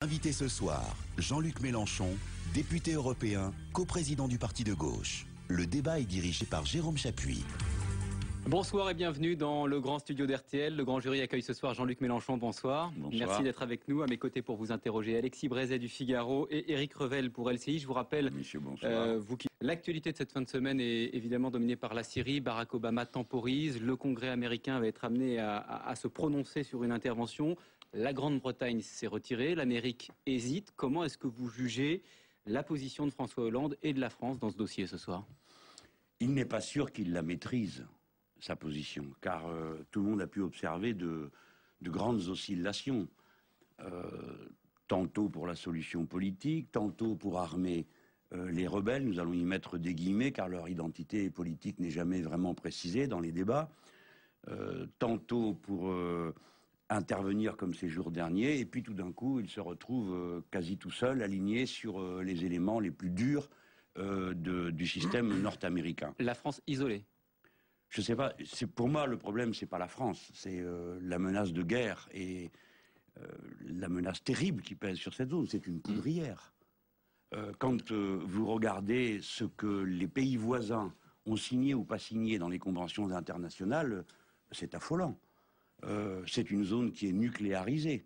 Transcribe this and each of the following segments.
Invité ce soir, Jean-Luc Mélenchon, député européen, coprésident du parti de gauche. Le débat est dirigé par Jérôme Chapuis. Bonsoir et bienvenue dans le grand studio d'RTL. Le grand jury accueille ce soir Jean-Luc Mélenchon. Bonsoir. Bonsoir. Merci d'être avec nous. À mes côtés pour vous interroger, Alexis Brézet du Figaro et Éric Revel pour LCI. Je vous rappelle, l'actualité de cette fin de semaine est évidemment dominée par la Syrie. Barack Obama temporise. Le Congrès américain va être amené à se prononcer sur une intervention. La Grande-Bretagne s'est retirée. L'Amérique hésite. Comment est-ce que vous jugez la position de François Hollande et de la France dans ce dossier ce soir? Il n'est pas sûr qu'il la maîtrise, sa position, car tout le monde a pu observer de grandes oscillations, tantôt pour la solution politique, tantôt pour armer les rebelles, nous allons y mettre des guillemets, car leur identité politique n'est jamais vraiment précisée dans les débats, tantôt pour intervenir comme ces jours derniers, et puis tout d'un coup, il se retrouve quasi tout seul, aligné sur les éléments les plus durs du système nord-américain. La France isolée. Je sais pas, pour moi le problème c'est pas la France, c'est la menace de guerre et la menace terrible qui pèse sur cette zone, c'est une poudrière. Quand vous regardez ce que les pays voisins ont signé ou pas signé dans les conventions internationales, c'est affolant. C'est une zone qui est nucléarisée,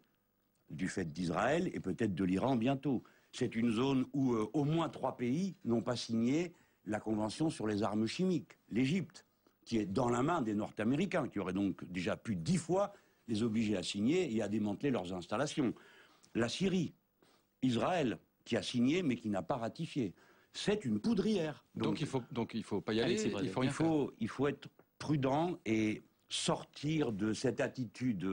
du fait d'Israël et peut-être de l'Iran bientôt. C'est une zone où au moins 3 pays n'ont pas signé la convention sur les armes chimiques, l'Égypte, qui est dans la main des Nord-Américains, qui auraient donc déjà pu 10 fois les obliger à signer et à démanteler leurs installations. La Syrie, Israël, qui a signé mais qui n'a pas ratifié. C'est une poudrière. Donc il faut pas y aller, il faut être prudent et sortir de cette attitude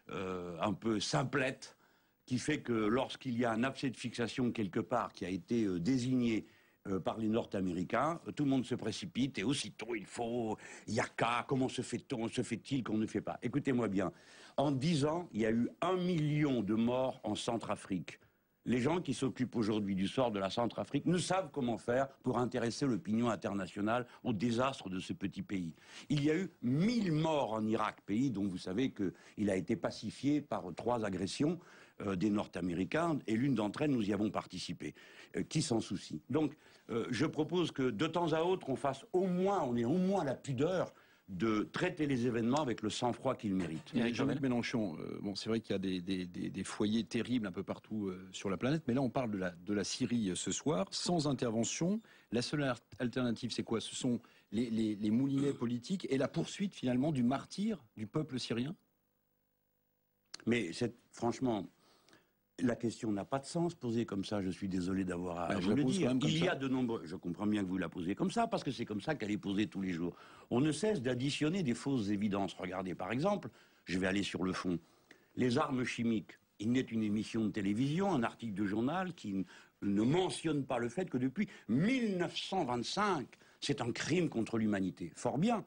un peu simplette qui fait que lorsqu'il y a un abcès de fixation quelque part qui a été désigné par les Nord-Américains, tout le monde se précipite et aussitôt il y a qu'à, comment se fait-il qu'on ne fait pas? Écoutez-moi bien, en 10 ans, il y a eu 1 million de morts en Centrafrique. Les gens qui s'occupent aujourd'hui du sort de la Centrafrique ne savent comment faire pour intéresser l'opinion internationale au désastre de ce petit pays. Il y a eu 1000 morts en Irak, pays dont vous savez qu'il a été pacifié par 3 agressions des Nord-Américains, et l'une d'entre elles, nous y avons participé. Qui s'en soucie? Donc, je propose que de temps à autre, on ait au moins la pudeur de traiter les événements avec le sang-froid qu'ils méritent. Jean-Luc Mélenchon, bon, c'est vrai qu'il y a des foyers terribles un peu partout sur la planète, mais là on parle de la Syrie ce soir, sans intervention. La seule alternative, c'est quoi? Ce sont les moulinets politiques et la poursuite finalement du martyre du peuple syrien? Mais franchement, la question n'a pas de sens posée comme ça, je suis désolé d'avoir à vous le dire. Il y a de nombreux... Je comprends bien que vous la posez comme ça, parce que c'est comme ça qu'elle est posée tous les jours. On ne cesse d'additionner des fausses évidences. Regardez, par exemple, je vais aller sur le fond. Les armes chimiques. Il n'est une émission de télévision, un article de journal qui ne mentionne pas le fait que depuis 1925, c'est un crime contre l'humanité. Fort bien.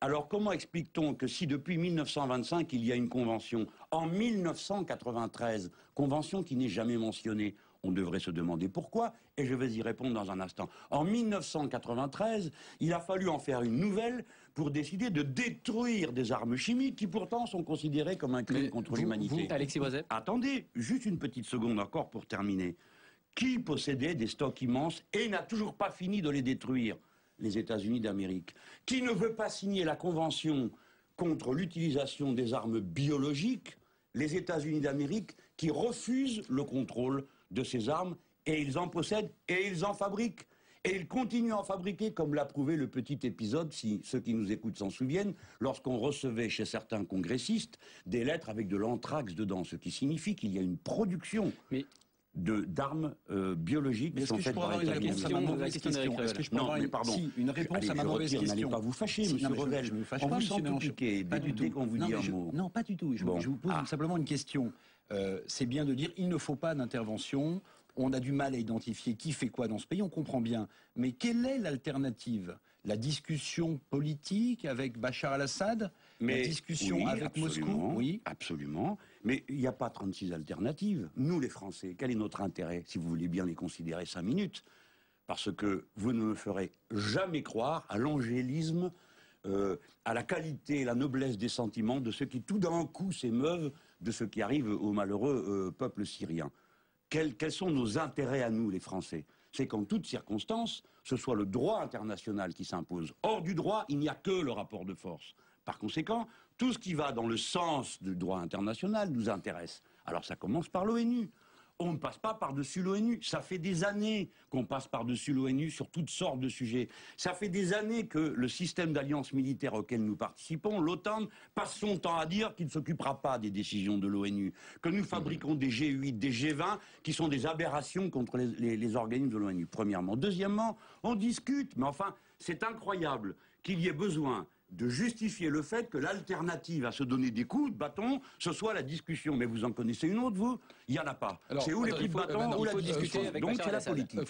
Alors comment explique-t-on que si depuis 1925 il y a une convention, en 1993, convention qui n'est jamais mentionnée, on devrait se demander pourquoi, et je vais y répondre dans un instant. En 1993, il a fallu en faire une nouvelle pour décider de détruire des armes chimiques qui pourtant sont considérées comme un crime contre l'humanité. Alexis Brézet. Attendez, juste une petite seconde encore pour terminer. Qui possédait des stocks immenses et n'a toujours pas fini de les détruire? Les États-Unis d'Amérique. Qui ne veut pas signer la convention contre l'utilisation des armes biologiques? Les États-Unis d'Amérique qui refusent le contrôle de ces armes, et ils en possèdent et ils en fabriquent. Et ils continuent à en fabriquer, comme l'a prouvé le petit épisode, si ceux qui nous écoutent s'en souviennent, lorsqu'on recevait chez certains congressistes des lettres avec de l'anthrax dedans, ce qui signifie qu'il y a une production d'armes biologiques qui sont faites par les États-Unis. Est-ce que je peux avoir une réponse à ma mauvaise question? N'allez pas vous fâcher, monsieur Revel. Je me fâche on pas, vous sent tout piqué dès qu'on vous dit un mot. Non, pas du tout. Je vous pose simplement une question. C'est bien de dire il ne faut pas d'intervention. On a du mal à identifier qui fait quoi dans ce pays, on comprend bien. Mais quelle est l'alternative? La discussion politique avec Bachar al-Assad? La discussion avec Moscou? Oui, absolument. Mais il n'y a pas 36 alternatives. Nous, les Français, quel est notre intérêt, si vous voulez bien les considérer 5 minutes? Parce que vous ne me ferez jamais croire à l'angélisme, à la qualité et la noblesse des sentiments de ceux qui tout d'un coup s'émeuvent de ce qui arrive au malheureux peuple syrien. quels sont nos intérêts à nous, les Français? C'est qu'en toutes circonstances, ce soit le droit international qui s'impose. Hors du droit, il n'y a que le rapport de force. Par conséquent, tout ce qui va dans le sens du droit international nous intéresse. Alors ça commence par l'ONU. On ne passe pas par-dessus l'ONU. Ça fait des années qu'on passe par-dessus l'ONU sur toutes sortes de sujets. Ça fait des années que le système d'alliance militaire auquel nous participons, l'OTAN, passe son temps à dire qu'il ne s'occupera pas des décisions de l'ONU. Que nous fabriquons des G8, des G20, qui sont des aberrations contre les organismes de l'ONU, premièrement. Deuxièmement, on discute, mais enfin, c'est incroyable qu'il y ait besoin de justifier le fait que l'alternative à se donner des coups de bâton, ce soit la discussion. Mais vous en connaissez une autre, vous? Il n'y en a pas. C'est ou les coups de bâton ou la discussion. Donc c'est la politique.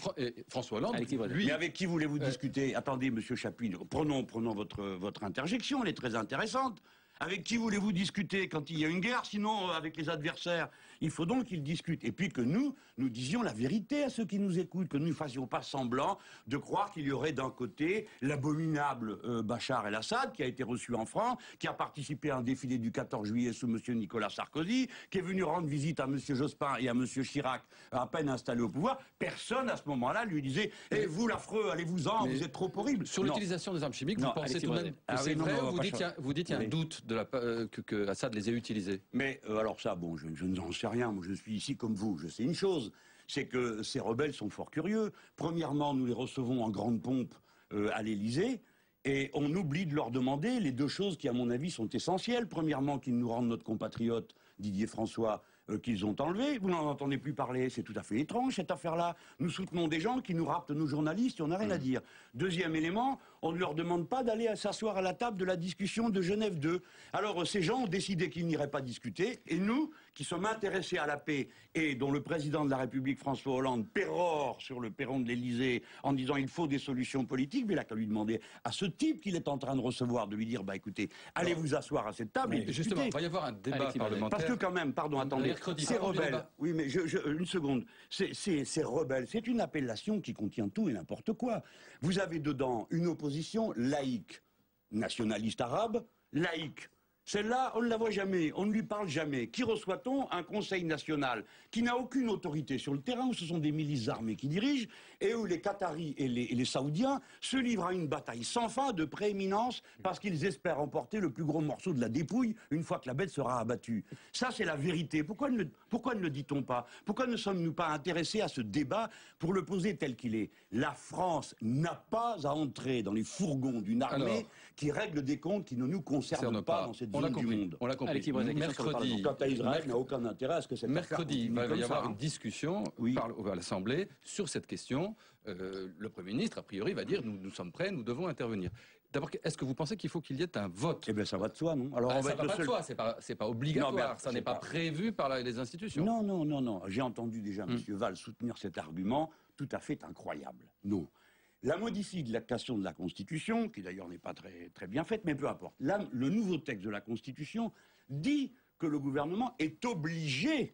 François Hollande, lui... Mais avec qui voulez-vous discuter? Attendez, monsieur Chapuis, prenons votre interjection, elle est très intéressante. Avec qui voulez-vous discuter quand il y a une guerre? Sinon, avec les adversaires. Il faut donc qu'ils discutent. Et puis que nous disions la vérité à ceux qui nous écoutent, que nous ne fassions pas semblant de croire qu'il y aurait d'un côté l'abominable Bachar el-Assad, qui a été reçu en France, qui a participé à un défilé du 14 juillet sous M. Nicolas Sarkozy, qui est venu rendre visite à M. Jospin et à M. Chirac, à peine installé au pouvoir. Personne, à ce moment-là, lui disait « Eh, vous, l'affreux, allez-vous-en, vous êtes trop horrible ». Sur l'utilisation des armes chimiques, vous pensez tout de même que c'est vrai, ou vous dites qu'il y a un doute que Assad les ait utilisés? Mais alors ça, bon, je n'en sais rien. Moi, je suis ici comme vous. Je sais une chose, c'est que ces rebelles sont fort curieux. Premièrement, nous les recevons en grande pompe à l'Élysée. Et on oublie de leur demander les deux choses qui, à mon avis, sont essentielles. Premièrement, qu'ils nous rendent notre compatriote Didier François, qu'ils ont enlevé. Vous n'en entendez plus parler. C'est tout à fait étrange, cette affaire-là. Nous soutenons des gens qui nous raptent nos journalistes et on n'a rien à dire. Deuxième élément, on ne leur demande pas d'aller s'asseoir à la table de la discussion de Genève 2. Alors, ces gens ont décidé qu'ils n'iraient pas discuter. Et nous, qui sommes intéressés à la paix et dont le président de la République, François Hollande, pérore sur le perron de l'Élysée en disant il faut des solutions politiques, mais il a qu'à lui demander à ce type qu'il est en train de recevoir de lui dire, bah écoutez, allez vous asseoir à cette table et discuter. Justement, il va y avoir un débat parlementaire. Parce que quand même, pardon, attendez, ces rebelles, oui mais une seconde, ces rebelles, c'est une appellation qui contient tout et n'importe quoi. Vous avez dedans une opposition laïque, nationaliste arabe, laïque. Celle-là, on ne la voit jamais, on ne lui parle jamais. Qui reçoit-on? Un conseil national qui n'a aucune autorité sur le terrain, où ce sont des milices armées qui dirigent, et où les Qataris et les Saoudiens se livrent à une bataille sans fin de prééminence, parce qu'ils espèrent emporter le plus gros morceau de la dépouille une fois que la bête sera abattue. Ça, c'est la vérité. Pourquoi ne le dit-on pas? Pourquoi ne sommes-nous pas intéressés à ce débat pour le poser tel qu'il est? La France n'a pas à entrer dans les fourgons d'une armée qui règle des comptes qui ne nous concernent pas dans cette zone du monde. On l'a compris. Mercredi, quant à Israël, n'a aucun intérêt à ce que cette mercredi, il va y avoir une discussion à l'Assemblée sur cette question. Le Premier ministre, a priori, va dire nous sommes prêts, nous devons intervenir. D'abord, est-ce que vous pensez qu'il faut qu'il y ait un vote? Eh bien, ça va de soi, non? Alors, ça va pas de soi, c'est pas obligatoire, ça n'est pas prévu par les institutions. Non. J'ai entendu déjà M. Valls soutenir cet argument tout à fait incroyable. Non. La modification de la Constitution, qui d'ailleurs n'est pas très bien faite, mais peu importe. Là, le nouveau texte de la Constitution dit que le gouvernement est obligé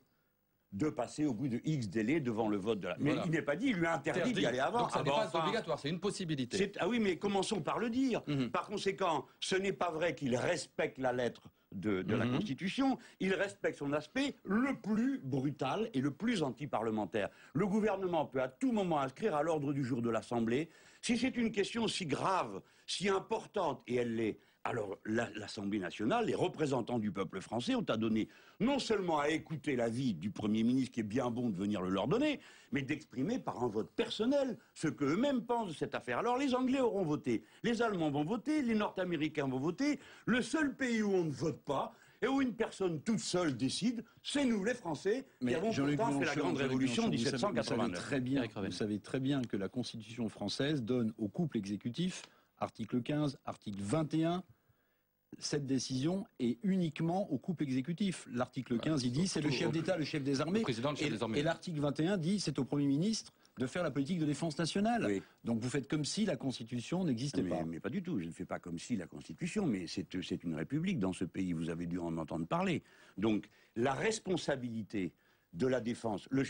de passer au bout de X délai devant le vote de la... Mais il n'est pas dit, il lui a interdit d'y aller avant. Donc ça n'est pas obligatoire, c'est une possibilité. Ah oui, mais commençons par le dire. Par conséquent, ce n'est pas vrai qu'il respecte la lettre de la Constitution, il respecte son aspect le plus brutal et le plus anti-parlementaire. Le gouvernement peut à tout moment inscrire à l'ordre du jour de l'Assemblée, si c'est une question si grave, si importante, et elle l'est, alors l'Assemblée nationale, les représentants du peuple français ont à donner non seulement à écouter l'avis du Premier ministre, qui est bien bon de venir le leur donner, mais d'exprimer par un vote personnel ce qu'eux-mêmes pensent de cette affaire. Alors les Anglais auront voté, les Allemands vont voter, les Nord-Américains vont voter. Le seul pays où on ne vote pas et où une personne toute seule décide, c'est nous les Français qui avons pourtant fait la grande révolution de 1789. Vous savez très bien que la Constitution française donne au couple exécutif, article 15, article 21, cette décision est uniquement au couple exécutif. L'article 15, il dit c'est le chef d'État, le chef des armées. Et l'article 21 dit c'est au Premier ministre de faire la politique de défense nationale. Oui. Donc vous faites comme si la Constitution n'existait pas. Mais pas du tout, je ne fais pas comme si la Constitution, mais c'est une république dans ce pays, vous avez dû en entendre parler. Donc la responsabilité de la défense, le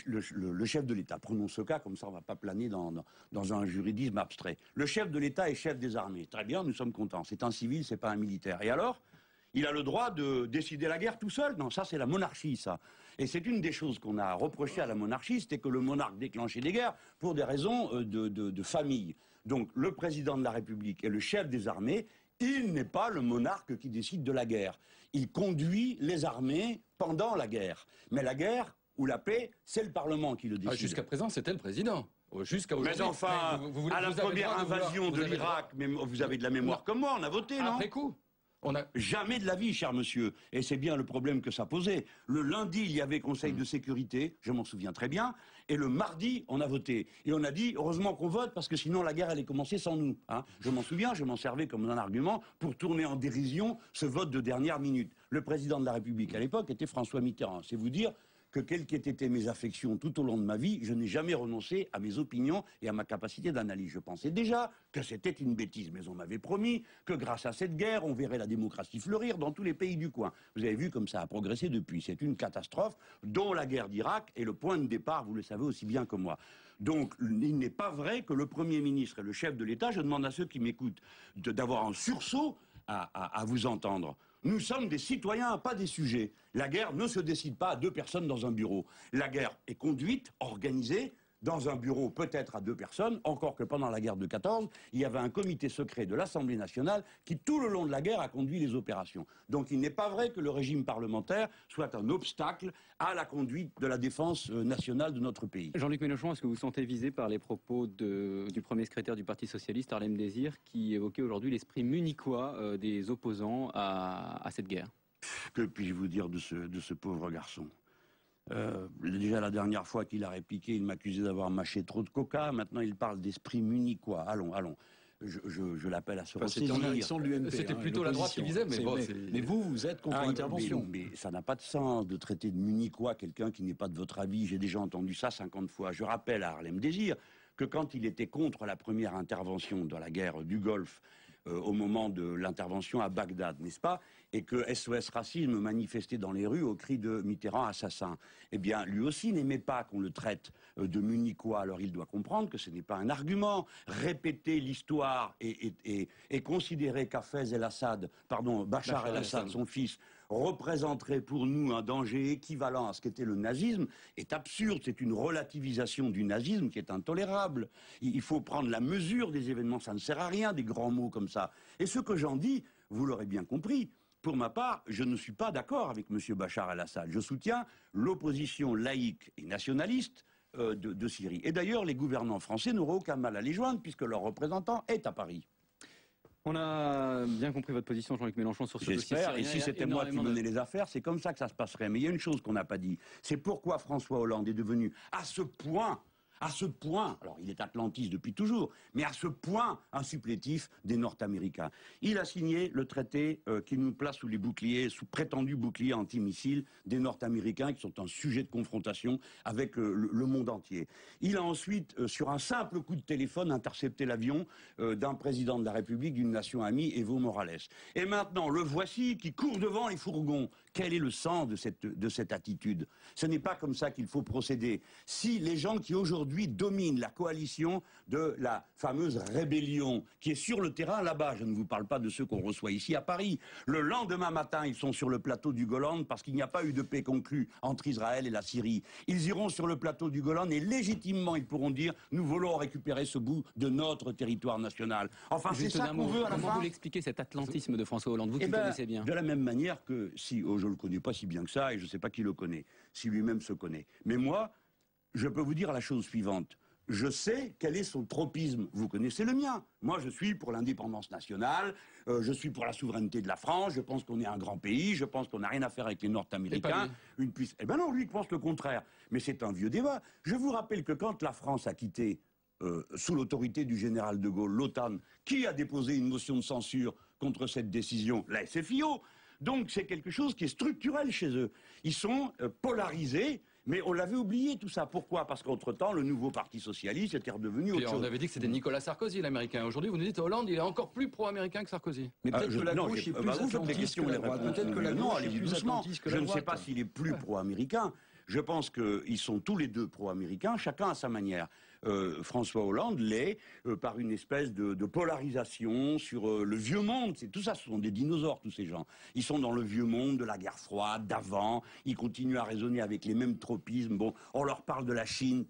chef de l'État, prenons ce cas, comme ça on ne va pas planer dans un juridisme abstrait. Le chef de l'État est chef des armées. Très bien, nous sommes contents. C'est un civil, c'est pas un militaire. Et alors, Il a le droit de décider la guerre tout seul. Non, ça c'est la monarchie, ça. Et c'est une des choses qu'on a reproché à la monarchie, c'était que le monarque déclenchait des guerres pour des raisons de famille. Donc le président de la République est le chef des armées, il n'est pas le monarque qui décide de la guerre. Il conduit les armées pendant la guerre. Mais la guerre ou la paix, c'est le Parlement qui le décide. Jusqu'à présent, c'était le président. Jusqu'à aujourd'hui. Mais enfin, à la première invasion de l'Irak, vous avez de la mémoire comme moi, on a voté, non? Après coup. Jamais de la vie, cher monsieur. Et c'est bien le problème que ça posait. Le lundi, il y avait Conseil de sécurité, je m'en souviens très bien, et le mardi, on a voté. Et on a dit, heureusement qu'on vote, parce que sinon la guerre allait commencer sans nous. Hein. Je m'en souviens, je m'en servais comme un argument pour tourner en dérision ce vote de dernière minute. Le président de la République à l'époque était François Mitterrand. C'est vous dire que quelles qu'aient été mes affections tout au long de ma vie, je n'ai jamais renoncé à mes opinions et à ma capacité d'analyse. Je pensais déjà que c'était une bêtise, mais on m'avait promis que grâce à cette guerre, on verrait la démocratie fleurir dans tous les pays du coin. Vous avez vu comme ça a progressé depuis. C'est une catastrophe dont la guerre d'Irak est le point de départ, vous le savez aussi bien que moi. Donc, il n'est pas vrai que le Premier ministre et le chef de l'État, je demande à ceux qui m'écoutent d'avoir un sursaut à vous entendre. Nous sommes des citoyens, pas des sujets. La guerre ne se décide pas à 2 personnes dans un bureau. La guerre est conduite, organisée, dans un bureau peut-être à 2 personnes, encore que pendant la guerre de 14, il y avait un comité secret de l'Assemblée nationale qui, tout le long de la guerre, a conduit les opérations. Donc il n'est pas vrai que le régime parlementaire soit un obstacle à la conduite de la défense nationale de notre pays. Jean-Luc Mélenchon, est-ce que vous vous sentez visé par les propos du premier secrétaire du Parti socialiste, Harlem Désir, qui évoquait aujourd'hui l'esprit munichois des opposants à cette guerre? Que puis-je vous dire de ce pauvre garçon? Déjà la dernière fois qu'il a répliqué, il m'accusait d'avoir mâché trop de coca. Maintenant, il parle d'esprit munichois. Allons, allons. Je l'appelle à se ressaisir. C'était plutôt la droite qui visait, mais vous êtes contre l'intervention. Mais ça n'a pas de sens de traiter de munichois quelqu'un qui n'est pas de votre avis. J'ai déjà entendu ça 50 fois. Je rappelle à Harlem Désir que quand il était contre la première intervention dans la guerre du Golfe, au moment de l'intervention à Bagdad, n'est-ce pas? Et que SOS Racisme manifestait dans les rues au cri de Mitterrand assassin. Eh bien, lui aussi n'aimait pas qu'on le traite de munichois. Alors il doit comprendre que ce n'est pas un argument. Répéter l'histoire et considérer qu'Hafez el-Assad, Bachar el-Assad, son fils, représenterait pour nous un danger équivalent à ce qu'était le nazisme est absurde. C'est une relativisation du nazisme qui est intolérable. Il faut prendre la mesure des événements. Ça ne sert à rien, des grands mots comme ça. Et ce que j'en dis, vous l'aurez bien compris, pour ma part, je ne suis pas d'accord avec M. Bachar el-Assad. Je soutiens l'opposition laïque et nationaliste de Syrie. Et d'ailleurs, les gouvernants français n'auraient aucun mal à les joindre puisque leur représentant est à Paris. On a bien compris votre position, Jean-Luc Mélenchon, sur ce dossier syrien. Et si c'était moi qui menais les affaires, c'est comme ça que ça se passerait. Mais il y a une chose qu'on n'a pas dit. C'est pourquoi François Hollande est devenu à ce point, alors il est atlantiste depuis toujours, mais à ce point un supplétif des Nord-Américains. Il a signé le traité qui nous place sous les boucliers, sous prétendus boucliers antimissiles des Nord-Américains qui sont un sujet de confrontation avec le monde entier. Il a ensuite, sur un simple coup de téléphone, intercepté l'avion d'un président de la République d'une nation amie, Evo Morales. Et maintenant, le voici qui court devant les fourgons. Quel est le sens de cette attitude? Ce n'est pas comme ça qu'il faut procéder. Si les gens qui aujourd'hui dominent la coalition de la fameuse rébellion, qui est sur le terrain là-bas, je ne vous parle pas de ceux qu'on reçoit ici à Paris, le lendemain matin, ils sont sur le plateau du Golan parce qu'il n'y a pas eu de paix conclue entre Israël et la Syrie. Ils iront sur le plateau du Golan et légitimement, ils pourront dire « Nous voulons récupérer ce bout de notre territoire national ». Enfin, c'est ça qu'on veut à la fin. Comment vous l'expliquez, cet atlantisme de François Hollande, vous qui le connaissez bien? De la même manière que si... je ne le connais pas si bien que ça et je ne sais pas qui le connaît, si lui-même se connaît. Mais moi, je peux vous dire la chose suivante. Je sais quel est son tropisme. Vous connaissez le mien. Moi, je suis pour l'indépendance nationale, je suis pour la souveraineté de la France, je pense qu'on est un grand pays, je pense qu'on n'a rien à faire avec les Nord-Américains. Eh ben non, lui, il pense le contraire. Mais c'est un vieux débat. Je vous rappelle que quand la France a quitté, sous l'autorité du général de Gaulle, l'OTAN, qui a déposé une motion de censure contre cette décision? La SFIO. Donc c'est quelque chose qui est structurel chez eux. Ils sont polarisés, mais on l'avait oublié tout ça. Pourquoi? Parce qu'entre-temps, le nouveau Parti socialiste était redevenu autre chose. On avait dit que c'était Nicolas Sarkozy, l'américain. Aujourd'hui, vous nous dites Hollande, il est encore plus pro-américain que Sarkozy. Mais peut-être que la gauche est plus atlantiste que la droite. Peut-être que la gauche est plus atlantiste que la droite. Je ne sais pas s'il est plus pro-américain. Je pense qu'ils sont tous les deux pro-américains, chacun à sa manière. François Hollande l'est par une espèce de polarisation sur le vieux monde. Tout ça, ce sont des dinosaures, tous ces gens. Ils sont dans le vieux monde de la guerre froide, d'avant. Ils continuent à raisonner avec les mêmes tropismes. Bon, on leur parle de la Chine.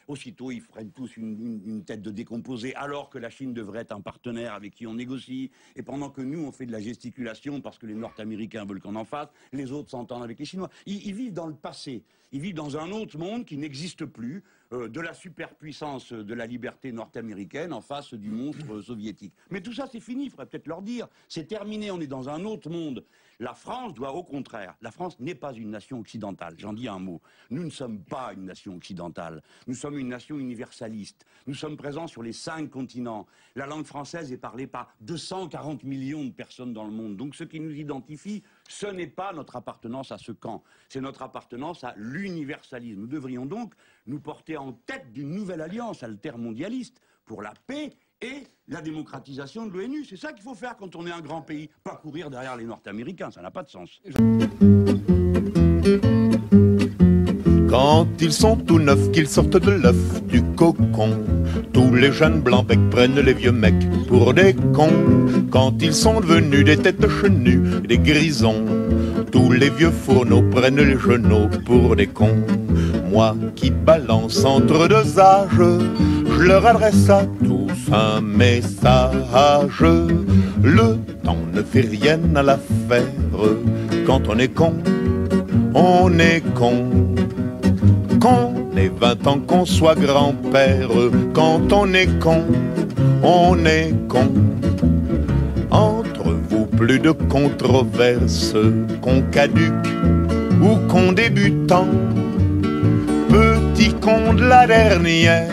Aussitôt, ils prennent tous une tête de décomposé, alors que la Chine devrait être un partenaire avec qui on négocie. Et pendant que nous, on fait de la gesticulation parce que les Nord-Américains veulent qu'on en fasse, les autres s'entendent avec les Chinois. Ils vivent dans le passé. Ils vivent dans un autre monde qui n'existe plus, de la superpuissance de la liberté nord-américaine en face du monstre soviétique. Mais tout ça, c'est fini, il faudrait peut-être leur dire. C'est terminé, on est dans un autre monde. La France doit, au contraire, la France n'est pas une nation occidentale, j'en dis un mot. Nous ne sommes pas une nation occidentale, nous sommes une nation universaliste. Nous sommes présents sur les 5 continents. La langue française est parlée par 240 millions de personnes dans le monde. Donc ce qui nous identifie, ce n'est pas notre appartenance à ce camp, c'est notre appartenance à l'universalisme. Nous devrions donc nous porter en tête d'une nouvelle alliance altermondialiste pour la paix et la démocratisation de l'ONU. C'est ça qu'il faut faire quand on est un grand pays, pas courir derrière les Nord-Américains, ça n'a pas de sens. Quand ils sont tout neufs, qu'ils sortent de l'œuf du cocon, tous les jeunes blancs becs prennent les vieux mecs pour des cons. Quand ils sont devenus des têtes chenues, des grisons, tous les vieux fourneaux prennent les genoux pour des cons. Moi qui balance entre 2 âges, je leur adresse à tous un message. Le temps ne fait rien à l'affaire. Quand on est con, on est con. Qu'on ait 20 ans, qu'on soit grand-père, quand on est con, on est con. Entre vous, plus de controverses, qu'on caduque ou qu'on débutant. Petit con de la dernière,